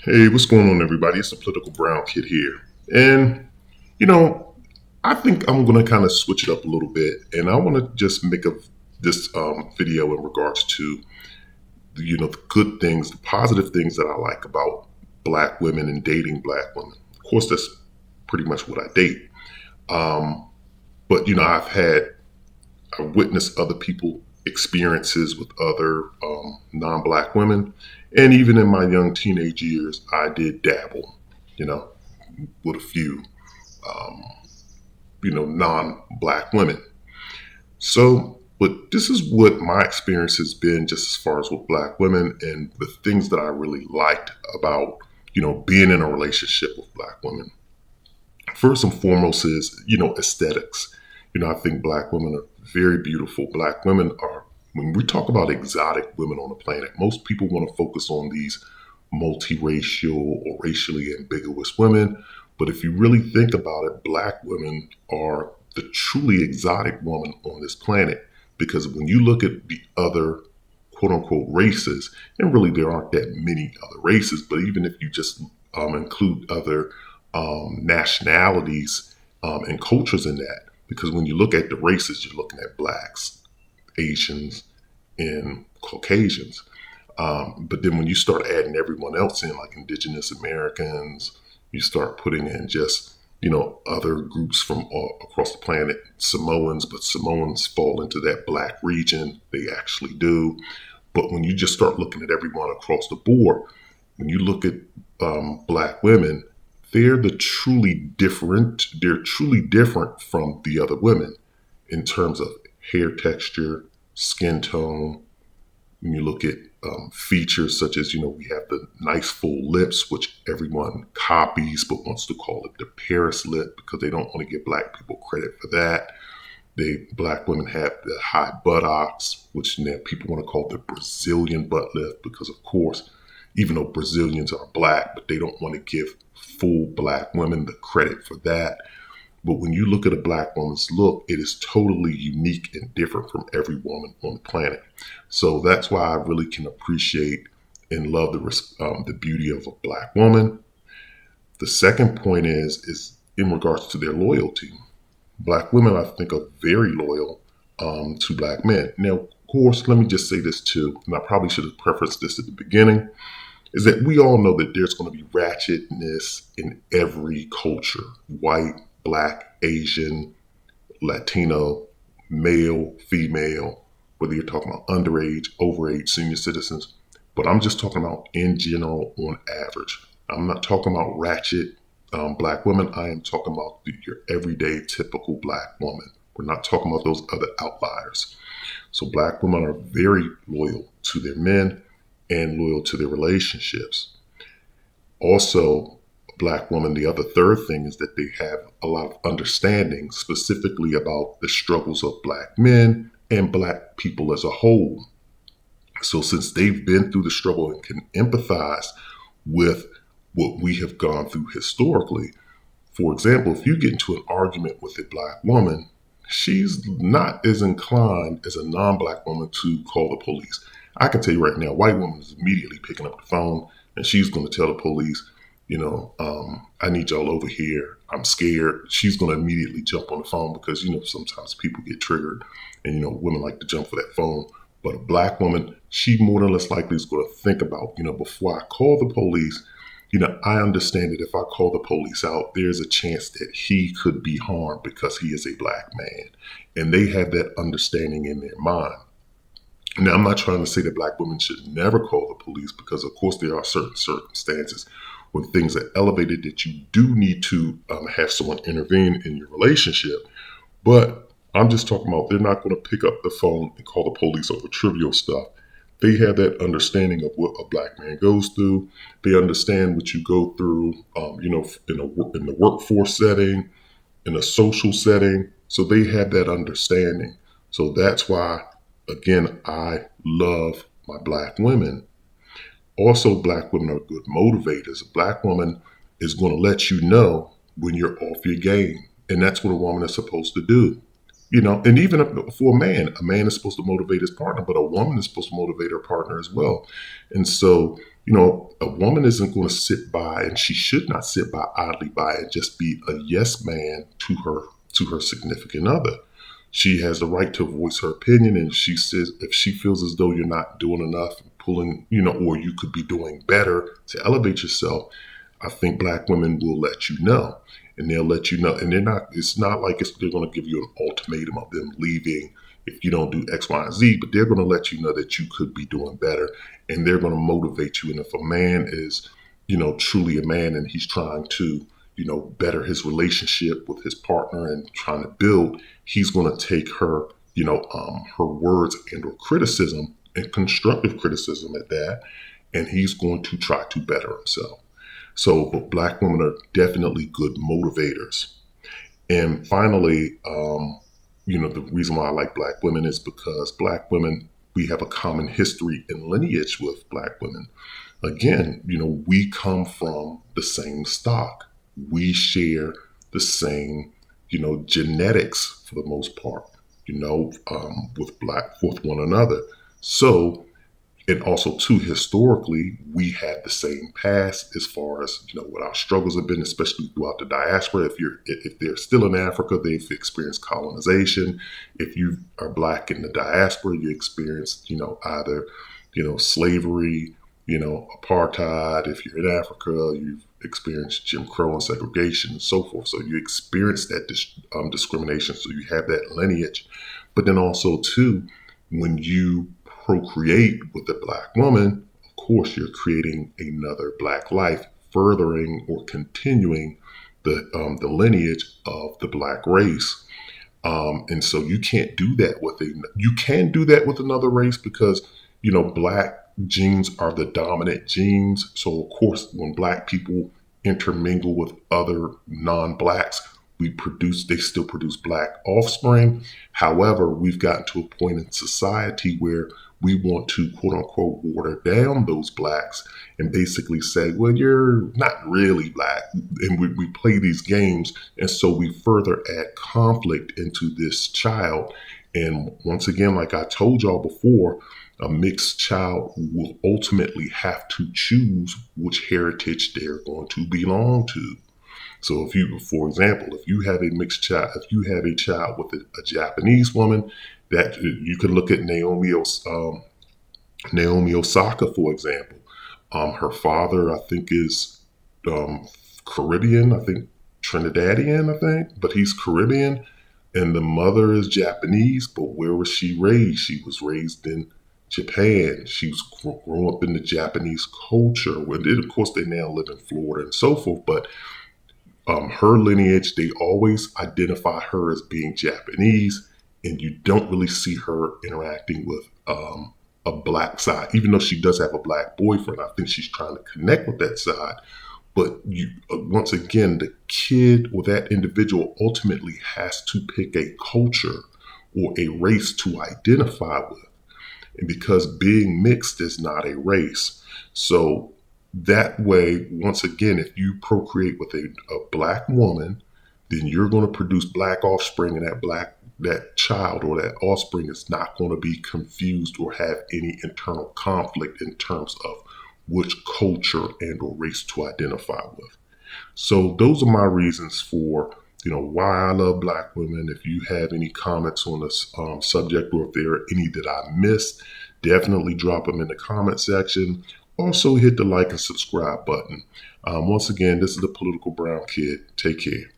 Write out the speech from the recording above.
Hey, what's going on, everybody? It's the Political Brown Kid here. And, you know, I think I'm going to kind of switch it up a little bit. And I want to just make this video in regards to, the good things, the positive things that I like about black women and dating black women. Of course, that's pretty much what I date. Um, but, I've witnessed other people experiences with other non-black women, and even in my young teenage years, I did dabble, you know, with a few, um, non-black women. So, but this is what my experience has been, just as far as with black women, and the things that I really liked about, being in a relationship with black women. First and foremost is, aesthetics. I think black women are very beautiful. Black women are, when we talk about exotic women on the planet, most people want to focus on these multiracial or racially ambiguous women. But if you really think about it, black women are the truly exotic woman on this planet. Because when you look at the other quote unquote races, and really there aren't that many other races, but even if you just include other nationalities and cultures in that, because when you look at the races, you're looking at blacks, Asians, and Caucasians. But then when you start adding everyone else in, like indigenous Americans, you start putting in just, other groups from all across the planet, Samoans, but Samoans fall into that black region. They actually do. But when you just start looking at everyone across the board, when you look at black women, they're truly different from the other women in terms of hair texture, skin tone. When you look at features such as, we have the nice full lips, which everyone copies but wants to call it the Paris lip because they don't want to give black people credit for that. Black women have the high buttocks, which now people want to call the Brazilian butt lift because, of course, even though Brazilians are black, but they don't want to give full black women the credit for that. But when you look at a black woman's look, it is totally unique and different from every woman on the planet. So that's why I really can appreciate and love the beauty of a black woman. The second point is in regards to their loyalty. Black women, I think, are very loyal to black men. Now, of course, let me just say this too, and I probably should have prefaced this at the beginning, is that we all know that there's going to be ratchetness in every culture: white, black, Asian, Latino, male, female, whether you're talking about underage, overage, senior citizens. But I'm just talking about in general on average. I'm not talking about ratchet black women. I am talking about your everyday typical black woman. We're not talking about those other outliers. So black women are very loyal to their men and loyal to their relationships. Also, black women, the other third thing is that they have a lot of understanding specifically about the struggles of black men and black people as a whole. So since they've been through the struggle and can empathize with what we have gone through historically, for example, if you get into an argument with a black woman, she's not as inclined as a non-black woman to call the police. I can tell you right now, a white woman is immediately picking up the phone and she's going to tell the police, I need y'all over here. I'm scared. She's going to immediately jump on the phone because, sometimes people get triggered and, women like to jump for that phone. But a black woman, she more than less likely is going to think about, before I call the police, I understand that if I call the police out, there's a chance that he could be harmed because he is a black man. And they have that understanding in their mind. Now, I'm not trying to say that black women should never call the police because, of course, there are certain circumstances when things are elevated that you do need to have someone intervene in your relationship. But I'm just talking about they're not going to pick up the phone and call the police over trivial stuff. They have that understanding of what a black man goes through. They understand what you go through, in the workforce setting, in a social setting. So they have that understanding. So that's why, again, I love my black women. Also, black women are good motivators. A black woman is going to let you know when you're off your game. And that's what a woman is supposed to do. And even for a man is supposed to motivate his partner, but a woman is supposed to motivate her partner as well. And so A woman isn't going to sit by, and she should not sit by idly by and just be a yes man to her significant other. She has the right to voice her opinion, and she says if she feels as though you're not doing enough, pulling, or you could be doing better to elevate yourself, I think black women will let you know, and they'll let you know, and they're not. It's not like they're going to give you an ultimatum of them leaving if you don't do X, Y, and Z, but they're going to let you know that you could be doing better, and they're going to motivate you. And if a man is, truly a man, and he's trying to, better his relationship with his partner and trying to build, he's going to take her words and or criticism and constructive criticism at that, and he's going to try to better himself. So, but black women are definitely good motivators. And finally, the reason why I like black women is because black women, we have a common history and lineage with black women. Again, we come from the same stock. We share the same, genetics for the most part, with one another. So, and also too, historically we had the same past as far as what our struggles have been, especially throughout the diaspora. If they're still in Africa, they've experienced colonization. If you are black in the diaspora, you experienced either slavery, apartheid. If you're in Africa, you've experienced Jim Crow and segregation and so forth. So you experience that discrimination, so you have that lineage. But then also too, when you procreate with a black woman, of course, you're creating another black life, furthering or continuing the lineage of the black race. And so you can do that with another race because black genes are the dominant genes. So of course, when black people intermingle with other non-blacks, they still produce black offspring. However, we've gotten to a point in society where we want to quote unquote water down those blacks and basically say, well, you're not really black. And we play these games. And so we further add conflict into this child. And once again, like I told y'all before, a mixed child will ultimately have to choose which heritage they're going to belong to. So for example, if you have a mixed child, if you have a child with a Japanese woman, that you could look at Naomi Osaka, for example. Her father, I think, is Caribbean. I think Trinidadian. I think, but he's Caribbean, and the mother is Japanese. But where was she raised? She was raised in Japan. She was grown up in the Japanese culture. Of course, they now live in Florida and so forth. But her lineage, they always identify her as being Japanese, and you don't really see her interacting with a black side, even though she does have a black boyfriend. I think she's trying to connect with that side. But once again, the kid or that individual ultimately has to pick a culture or a race to identify with. And because being mixed is not a race. So that way, once again, if you procreate with a black woman, then you're going to produce black offspring, and that child or that offspring is not going to be confused or have any internal conflict in terms of which culture and or race to identify with. So those are my reasons for why I love black women. If you have any comments on this subject, or if there are any that I missed, definitely drop them in the comment section. Also hit the like and subscribe button. Once again, this is the Political Brown Kid. Take care.